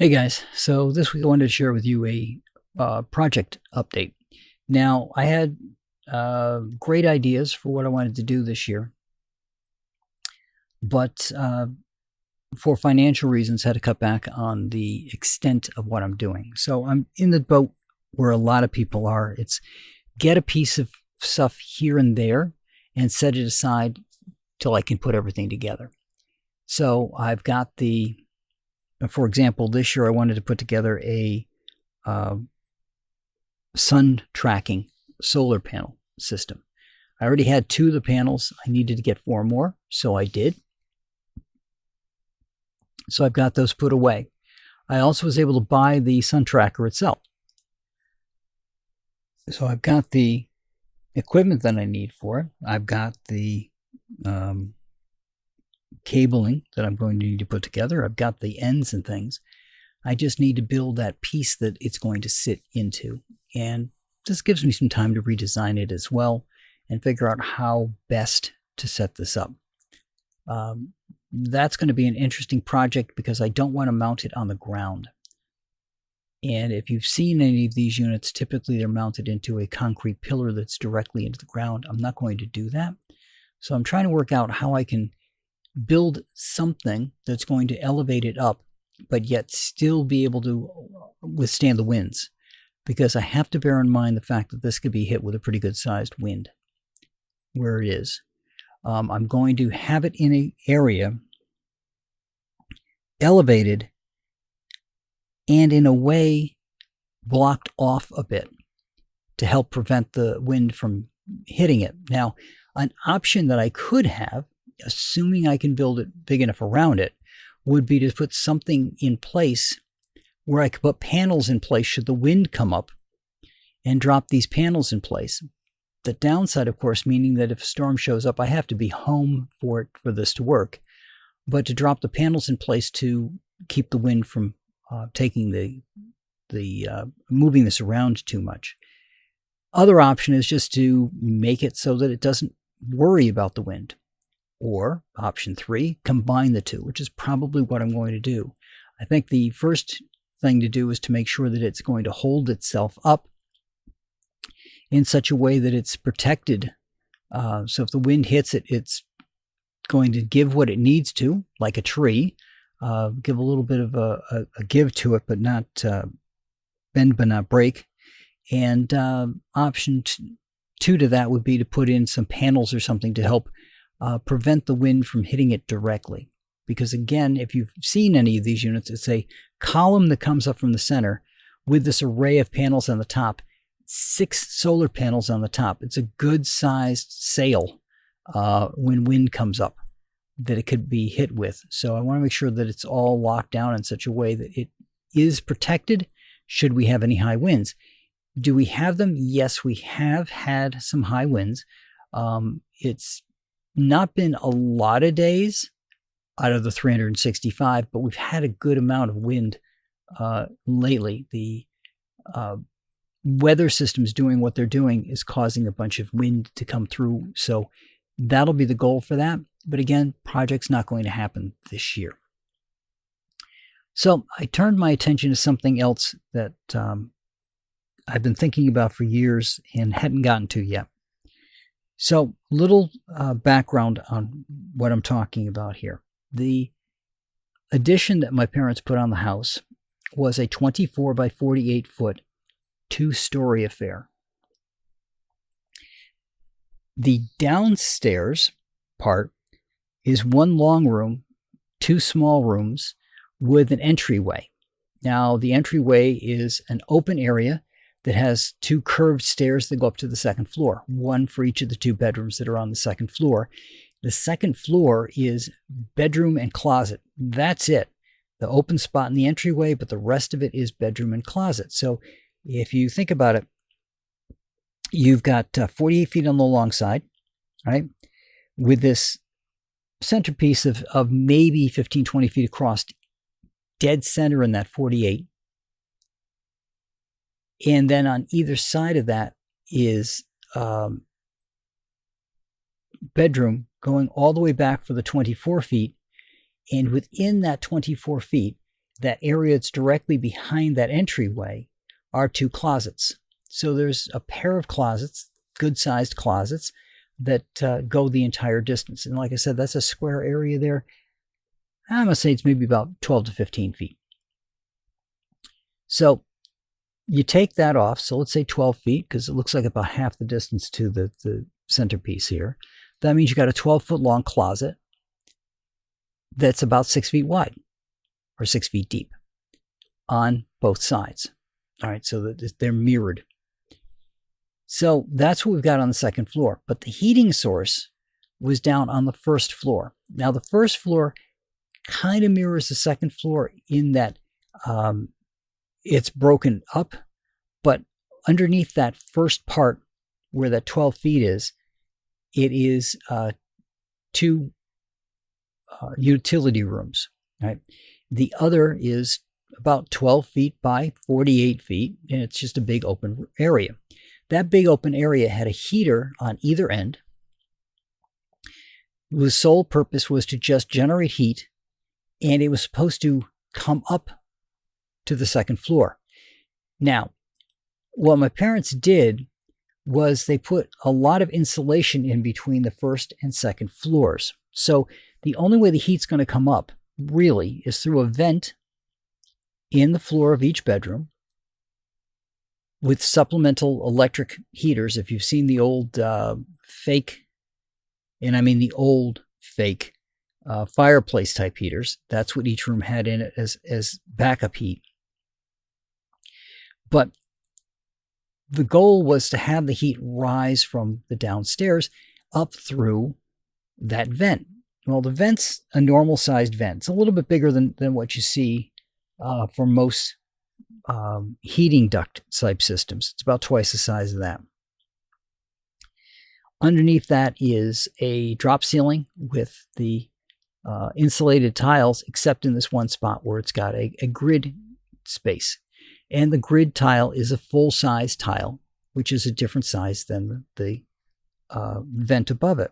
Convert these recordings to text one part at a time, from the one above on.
Hey guys, so this week I wanted to share with you a project update. Now, I had great ideas for what I wanted to do this year, but for financial reasons, had to cut back on the extent of what I'm doing. So I'm in the boat where a lot of people are. It's get a piece of stuff here and there and set it aside till I can put everything together. So I've got for example, this year I wanted to put together a uh, sun tracking solar panel system. I already had 2 of the panels. I needed to get 4 more, so I did. So I've got those put away. I also was able to buy the sun tracker itself. So I've got the equipment that I need for it. I've got the cabling that I'm going to need to put together. I've got the ends and things. I just need to build that piece that it's going to sit into. And this gives me some time to redesign it as well and figure out how best to set this up. That's going to be an interesting project because I don't want to mount it on the ground. And if you've seen any of these units, typically they're mounted into a concrete pillar that's directly into the ground. I'm not going to do that. So I'm trying to work out how I can build something that's going to elevate it up, but yet still be able to withstand the winds, because I have to bear in mind the fact that this could be hit with a pretty good sized wind where it is. I'm going to have it in an area elevated and in a way blocked off a bit to help prevent the wind from hitting it. Now, an option that I could have, assuming I can build it big enough around it, would be to put something in place where I could put panels in place should the wind come up and drop these panels in place. The downside, of course, meaning that if a storm shows up, I have to be home for this to work. But to drop the panels in place to keep the wind from taking moving this around too much. Other option is just to make it so that it doesn't worry about the wind. Or option 3, combine the two, which is probably what I'm going to do. I think the first thing to do is to make sure that it's going to hold itself up in such a way that it's protected. So if the wind hits it, it's going to give what it needs to, like a tree, give a little bit of a give to it, but not bend but not break. And option 2 to that would be to put in some panels or something to help prevent the wind from hitting it directly. Because again, if you've seen any of these units, it's a column that comes up from the center with this array of panels on the top, 6 solar panels on the top. It's a good sized sail when wind comes up that it could be hit with. So I want to make sure that it's all locked down in such a way that it is protected should we have any high winds. Do we have them? Yes, we have had some high winds. It's not been a lot of days out of the 365, but we've had a good amount of wind lately. The weather systems doing what they're doing is causing a bunch of wind to come through. So that'll be the goal for that. But again, project's not going to happen this year. So I turned my attention to something else that I've been thinking about for years and hadn't gotten to yet. So little background on what I'm talking about here. The addition that my parents put on the house was a 24 by 48 foot 2-story affair. The downstairs part is 1 long room, 2 small rooms with an entryway. Now, the entryway is an open area that has 2 curved stairs that go up to the 2nd floor, 1 for each of the 2 bedrooms that are on the 2nd floor. The 2nd floor is bedroom and closet. That's it. The open spot in the entryway, but the rest of it is bedroom and closet. So if you think about it, you've got 48 feet on the long side, right? With this centerpiece of maybe 15, 20 feet across, dead center in that 48. And then on either side of that is bedroom going all the way back for the 24 feet. And within that 24 feet, that area that's directly behind that entryway are 2 closets. So there's a pair of closets, good-sized closets, that go the entire distance. And like I said, that's a square area there. I'm going to say it's maybe about 12 to 15 feet. So you take that off. So let's say 12 feet, because it looks like about half the distance to the centerpiece here. That means you got a 12-foot long closet that's about 6 feet wide or 6 feet deep on both sides. All right, so they're mirrored. So that's what we've got on the second floor. But the heating source was down on the first floor. Now, the first floor kind of mirrors the second floor in that it's broken up, but underneath that first part where that 12 feet is, it is 2 utility rooms. Right? The other is about 12 feet by 48 feet, and it's just a big open area. That big open area had a heater on either end, whose sole purpose was to just generate heat, and it was supposed to come up to the second floor. Now, what my parents did was they put a lot of insulation in between the first and second floors. So the only way the heat's going to come up, really, is through a vent in the floor of each bedroom with supplemental electric heaters. If you've seen the old fake, and I mean the old fake fireplace type heaters, that's what each room had in it as backup heat. But the goal was to have the heat rise from the downstairs up through that vent. Well, the vent's a normal sized vent. It's a little bit bigger than what you see for most heating duct type systems. It's about twice the size of that. Underneath that is a drop ceiling with the insulated tiles, except in this one spot where it's got a grid space. And the grid tile is a full-size tile, which is a different size than the vent above it.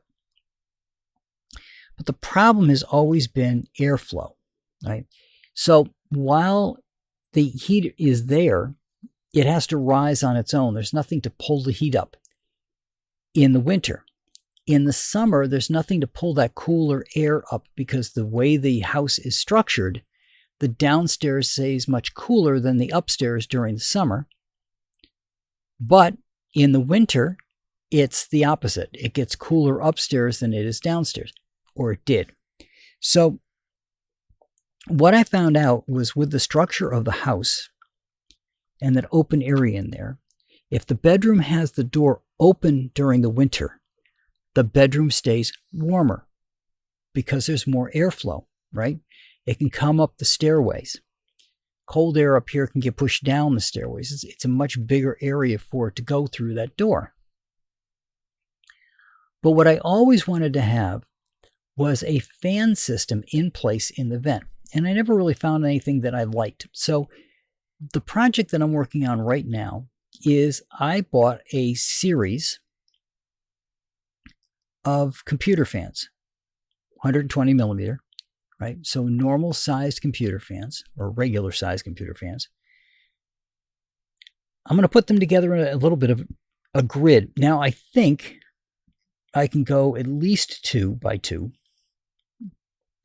But the problem has always been airflow, right? So while the heat is there, it has to rise on its own. There's nothing to pull the heat up in the winter. In the summer, there's nothing to pull that cooler air up because the way the house is structured, the downstairs stays much cooler than the upstairs during the summer. But in the winter, it's the opposite. It gets cooler upstairs than it is downstairs, or it did. So what I found out was with the structure of the house and that open area in there, if the bedroom has the door open during the winter, the bedroom stays warmer because there's more airflow, right? It can come up the stairways. Cold air up here can get pushed down the stairways. It's a much bigger area for it to go through that door. But what I always wanted to have was a fan system in place in the vent. And I never really found anything that I liked. So the project that I'm working on right now is I bought a series of computer fans, 120 millimeter, right? So normal sized computer fans or regular sized computer fans. I'm going to put them together in a little bit of a grid. Now I think I can go at least 2 by 2,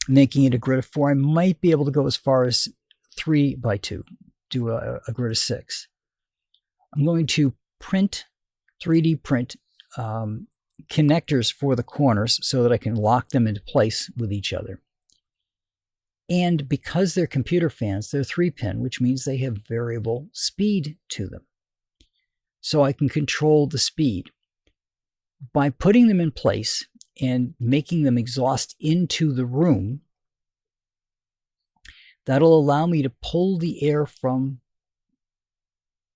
making it a grid of 4. I might be able to go as far as 3 by 2, do a grid of 6. I'm going to 3D print connectors for the corners so that I can lock them into place with each other. And because they're computer fans, they're 3-pin, which means they have variable speed to them. So I can control the speed. By putting them in place and making them exhaust into the room, that'll allow me to pull the air from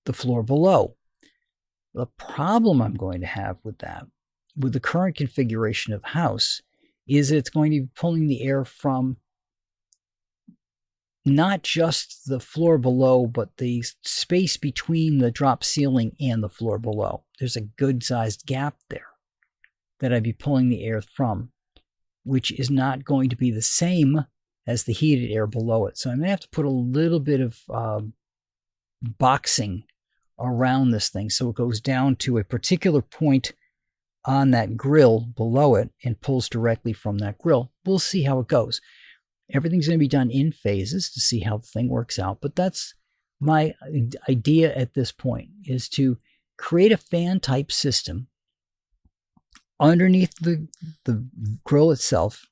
the floor below. The problem I'm going to have with that, with the current configuration of the house, is that it's going to be pulling the air from not just the floor below, but the space between the drop ceiling and the floor below. There's a good-sized gap there that I'd be pulling the air from, which is not going to be the same as the heated air below it. So I'm going to have to put a little bit of boxing around this thing so it goes down to a particular point on that grill below it and pulls directly from that grill. We'll see how it goes. Everything's going to be done in phases to see how the thing works out, but that's my idea at this point, is to create a fan type system underneath the grill itself,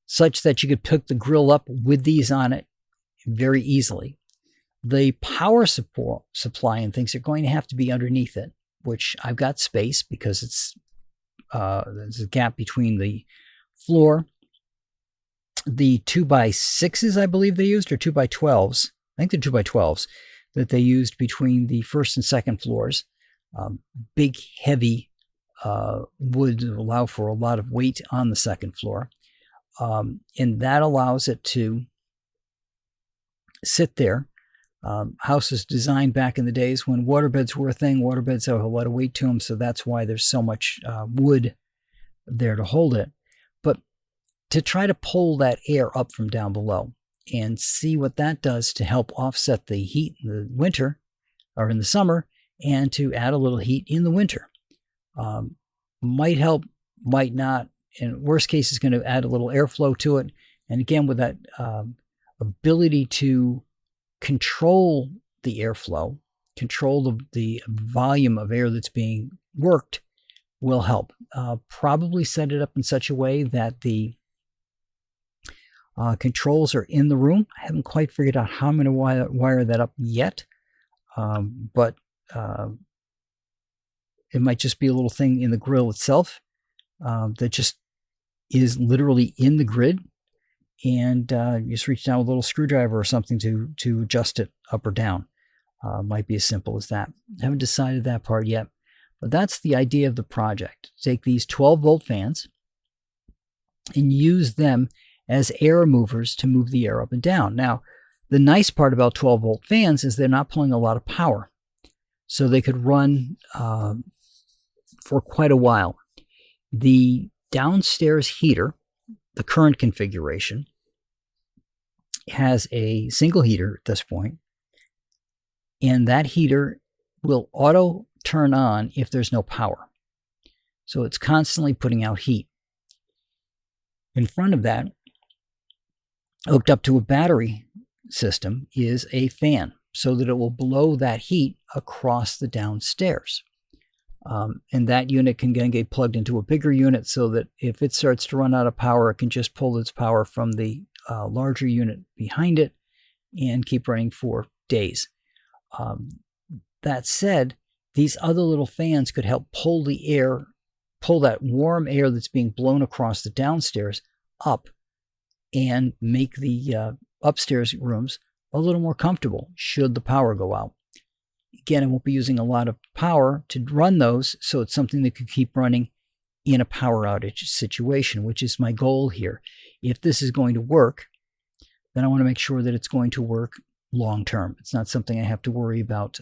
such that you could pick the grill up with these on it very easily. The power supply and things are going to have to be underneath it, which I've got space because it's there's a gap between the floor. The 2x6s, I believe they used, or 2x12s. I think they're 2x12s that they used between the first and second floors. Big, heavy wood allow for a lot of weight on the second floor. And that allows it to sit there. Houses designed back in the days when waterbeds were a thing. Waterbeds have a lot of weight to them, so that's why there's so much wood there to hold it. But to try to pull that air up from down below and see what that does to help offset the heat in the winter or in the summer, and to add a little heat in the winter. Might help, might not. In worst case, is going to add a little airflow to it. And again, with that ability to control the airflow, control the volume of air that's being worked, will help. Probably set it up in such a way that the controls are in the room. I haven't quite figured out how I'm going to wire that up yet, but it might just be a little thing in the grill itself that just is literally in the grid, and you just reach down with a little screwdriver or something to adjust it up or down. Might be as simple as that. Haven't decided that part yet, but that's the idea of the project. Take these 12-volt fans and use them as air movers to move the air up and down. Now, the nice part about 12-volt fans is they're not pulling a lot of power, so they could run for quite a while. The downstairs heater, the current configuration, has a single heater at this point, and that heater will auto turn on if there's no power. So it's constantly putting out heat. In front of that, hooked up to a battery system, is a fan so that it will blow that heat across the downstairs. And that unit can then get plugged into a bigger unit so that if it starts to run out of power, it can just pull its power from the larger unit behind it and keep running for days. That said, these other little fans could help pull the air, pull that warm air that's being blown across the downstairs up and make the upstairs rooms a little more comfortable should the power go out. Again, I won't be using a lot of power to run those, so it's something that could keep running in a power outage situation, which is my goal here. If this is going to work, then I want to make sure that it's going to work long term. It's not something I have to worry about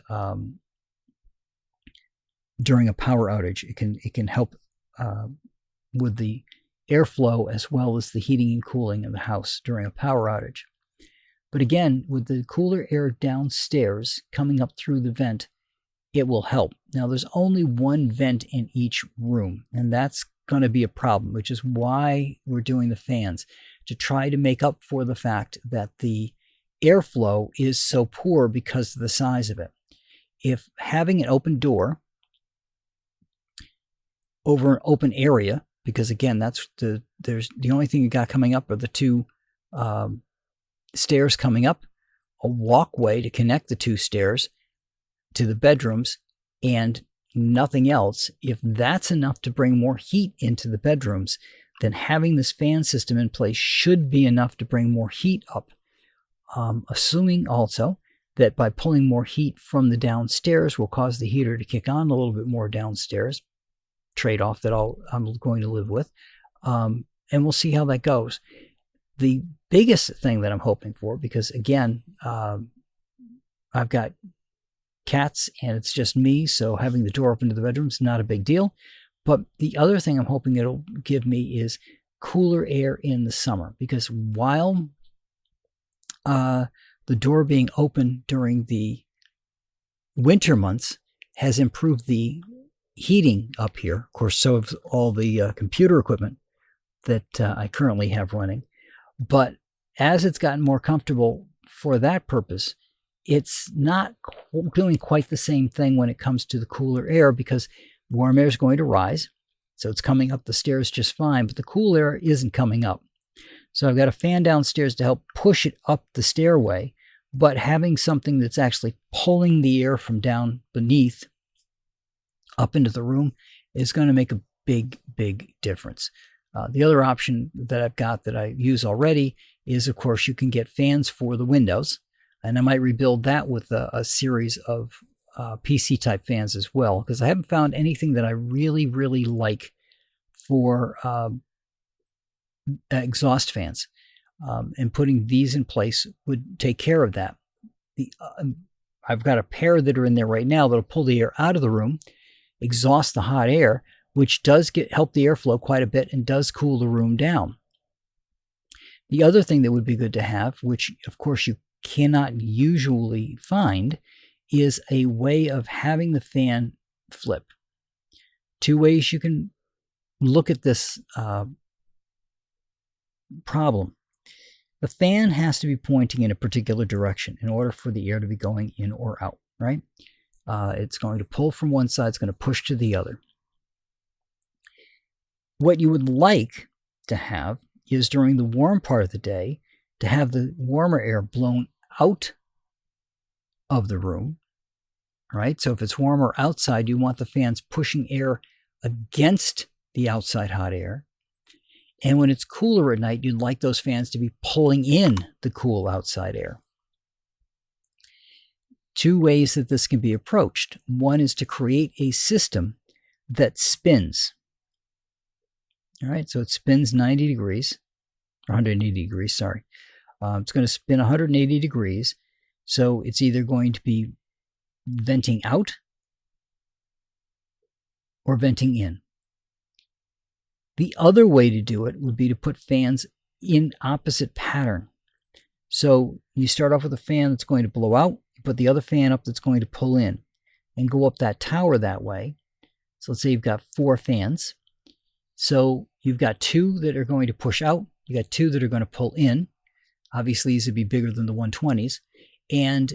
during a power outage. It can help with the airflow as well as the heating and cooling of the house during a power outage. But again, with the cooler air downstairs coming up through the vent, it will help. Now, there's only one vent in each room, and that's going to be a problem, which is why we're doing the fans, to try to make up for the fact that the airflow is so poor because of the size of it. If having an open door over an open area, because again, that's the only thing you got coming up are the two stairs coming up, a walkway to connect the two stairs to the bedrooms, and nothing else. If that's enough to bring more heat into the bedrooms, then having this fan system in place should be enough to bring more heat up. Assuming also that by pulling more heat from the downstairs will cause the heater to kick on a little bit more downstairs, trade-off that I'm going to live with, and we'll see how that goes. The biggest thing that I'm hoping for, because again, I've got cats and it's just me, so having the door open to the bedroom is not a big deal. But the other thing I'm hoping it'll give me is cooler air in the summer, because while the door being open during the winter months has improved the heating up here, of course, so have all the computer equipment that I currently have running. But as it's gotten more comfortable for that purpose, it's not doing quite the same thing when it comes to the cooler air, because warm air is going to rise. So it's coming up the stairs just fine, but the cool air isn't coming up. So I've got a fan downstairs to help push it up the stairway, but having something that's actually pulling the air from down beneath up into the room is going to make a big, big difference. The other option that I've got that I use already is, of course, you can get fans for the windows, and I might rebuild that with a series of PC-type fans as well, because I haven't found anything that I really, really like for exhaust fans. And putting these in place would take care of that. I've got a pair that are in there right now that'll pull the air out of the room, exhaust the hot air, which does help the airflow quite a bit and does cool the room down. The other thing that would be good to have, which of course you cannot usually find, is a way of having the fan flip. Two ways you can look at this problem. The fan has to be pointing in a particular direction in order for the air to be going in or out, right? It's going to pull from one side, it's going to push to the other. What you would like to have is, during the warm part of the day, to have the warmer air blown out of the room, right? So if it's warmer outside, you want the fans pushing air against the outside hot air. And when it's cooler at night, you'd like those fans to be pulling in the cool outside air. Two ways that this can be approached. One is to create a system that spins. All right, so it spins 90 degrees, or 180 degrees, sorry. It's going to spin 180 degrees. So it's either going to be venting out or venting in. The other way to do it would be to put fans in opposite pattern. So you start off with a fan that's going to blow out, you put the other fan up that's going to pull in, and go up that tower that way. So let's say you've got 4 fans. So you've got 2 that are going to push out, you got 2 that are going to pull in. Obviously, these would be bigger than the 120s. And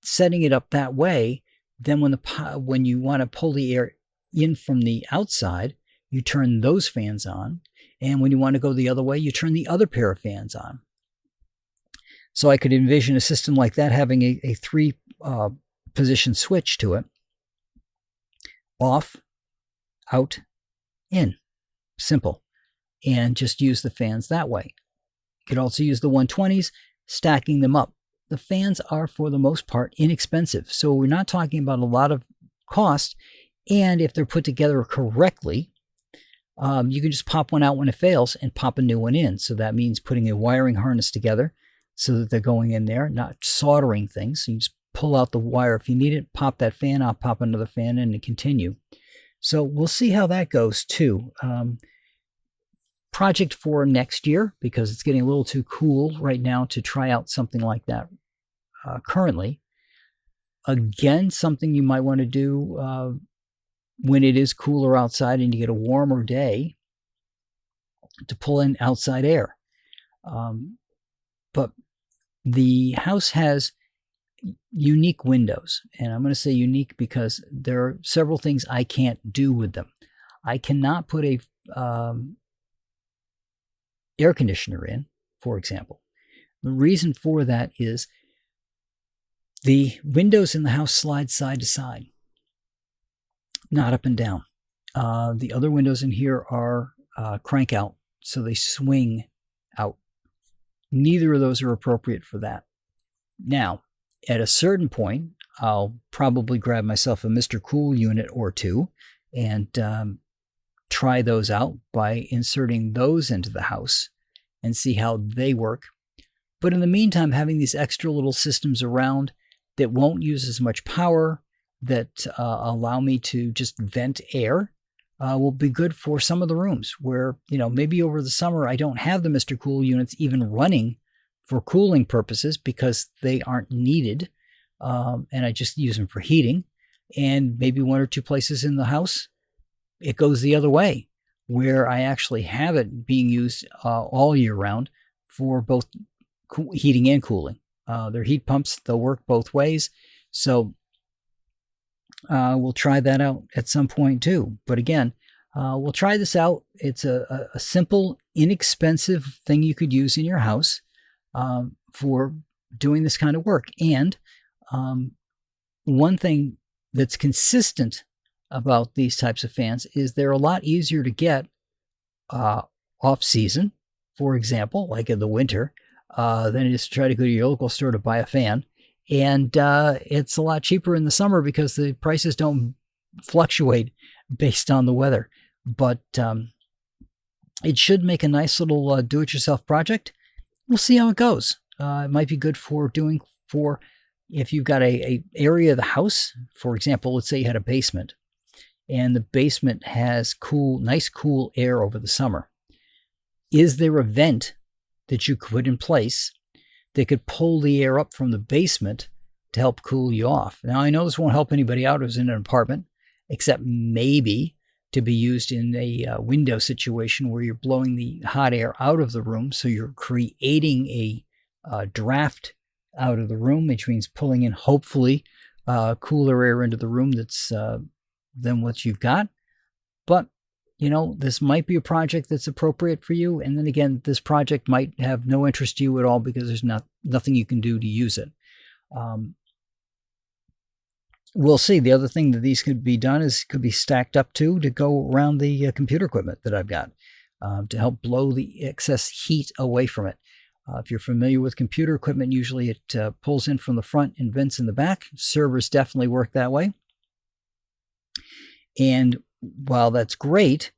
setting it up that way, then when you want to pull the air in from the outside, you turn those fans on. And when you want to go the other way, you turn the other pair of fans on. So I could envision a system like that having a 3-position switch to it. Off, out, in. Simple. And just use the fans that way. You could also use the 120s, stacking them up. The fans are, for the most part, inexpensive. So we're not talking about a lot of cost. And if they're put together correctly, you can just pop one out when it fails and pop a new one in. So that means putting a wiring harness together so that they're going in there, not soldering things. So you just pull out the wire if you need it, pop that fan out, pop another fan in, and continue. So we'll see how that goes too. Project for next year, because it's getting a little too cool right now to try out something like that currently. Again, something you might want to do when it is cooler outside and you get a warmer day, to pull in outside air. But the house has unique windows, and I'm going to say unique because there are several things I can't do with them. I cannot put a air conditioner in, for example. The reason for that is the windows in the house slide side to side, not up and down. The other windows in here are crank out, so they swing out. Neither of those are appropriate for that. Now, at a certain point, I'll probably grab myself a Mr. Cool unit or 2 and try those out by inserting those into the house and see how they work. But in the meantime, having these extra little systems around that won't use as much power, that allow me to just vent air will be good for some of the rooms where, maybe over the summer I don't have the Mr. Cool units even running for cooling purposes because they aren't needed. And I just use them for heating. And maybe one or two places in the house, it goes the other way, where I actually have it being used all year round for both heating and cooling. They're heat pumps. They'll work both ways. So we'll try that out at some point too. But again, we'll try this out. It's a simple, inexpensive thing you could use in your house for doing this kind of work. And one thing that's consistent about these types of fans is they're a lot easier to get off season, for example, like in the winter, than it is to try to go to your local store to buy a fan. And it's a lot cheaper in the summer because the prices don't fluctuate based on the weather. But it should make a nice little do-it-yourself project. We'll see how it goes. It might be good for doing for if you've got a area of the house. For example, let's say you had a basement, and the basement has nice cool air over the summer. Is there a vent that you could put in place that could pull the air up from the basement to help cool you off? Now, I know this won't help anybody out who's in an apartment, except maybe to be used in a window situation where you're blowing the hot air out of the room. So you're creating a draft out of the room, which means pulling in, hopefully, cooler air into the room that's than what you've got. But this might be a project that's appropriate for you. And then again, this project might have no interest to you at all because there's nothing you can do to use it. We'll see. The other thing that these could be done is could be stacked up to go around the computer equipment that I've got to help blow the excess heat away from it. If you're familiar with computer equipment, usually it pulls in from the front and vents in the back. Servers definitely work that way. And while that's great,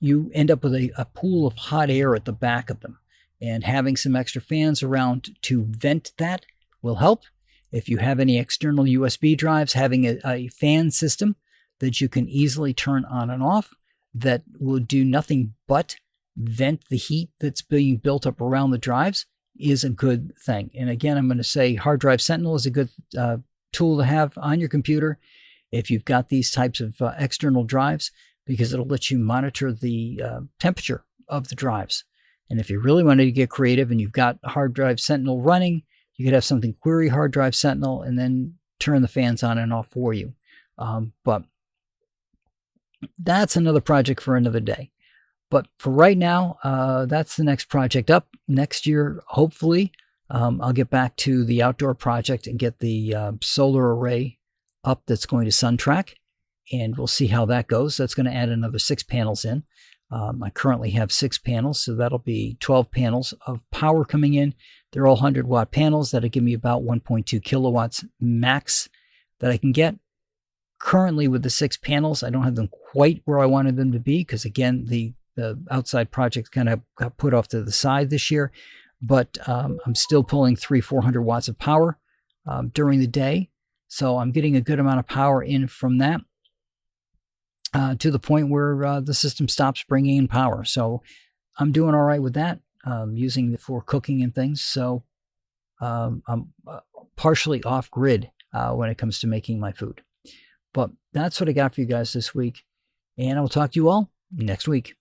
you end up with a pool of hot air at the back of them. And having some extra fans around to vent that will help. If you have any external USB drives, having a fan system that you can easily turn on and off that will do nothing but vent the heat that's being built up around the drives is a good thing. And again, I'm going to say Hard Drive Sentinel is a good tool to have on your computer if you've got these types of external drives, because it'll let you monitor the temperature of the drives. And if you really wanted to get creative and you've got Hard Drive Sentinel running, you could have something query Hard Drive Sentinel and then turn the fans on and off for you. But that's another project for another day. But for right now, that's the next project up. Next year, hopefully, I'll get back to the outdoor project and get the solar array up that's going to SunTrack. And we'll see how that goes. That's going to add another 6 panels in. I currently have 6 panels, so that'll be 12 panels of power coming in. They're all 100-watt panels. That'll give me about 1.2 kilowatts max that I can get. Currently, with the 6 panels, I don't have them quite where I wanted them to be because, again, the outside project kind of got put off to the side this year. But I'm still pulling 400 watts of power during the day. So I'm getting a good amount of power in from that. To the point where the system stops bringing in power. So I'm doing all right with that, using it for cooking and things. So I'm partially off grid when it comes to making my food. But that's what I got for you guys this week. And I will talk to you all next week.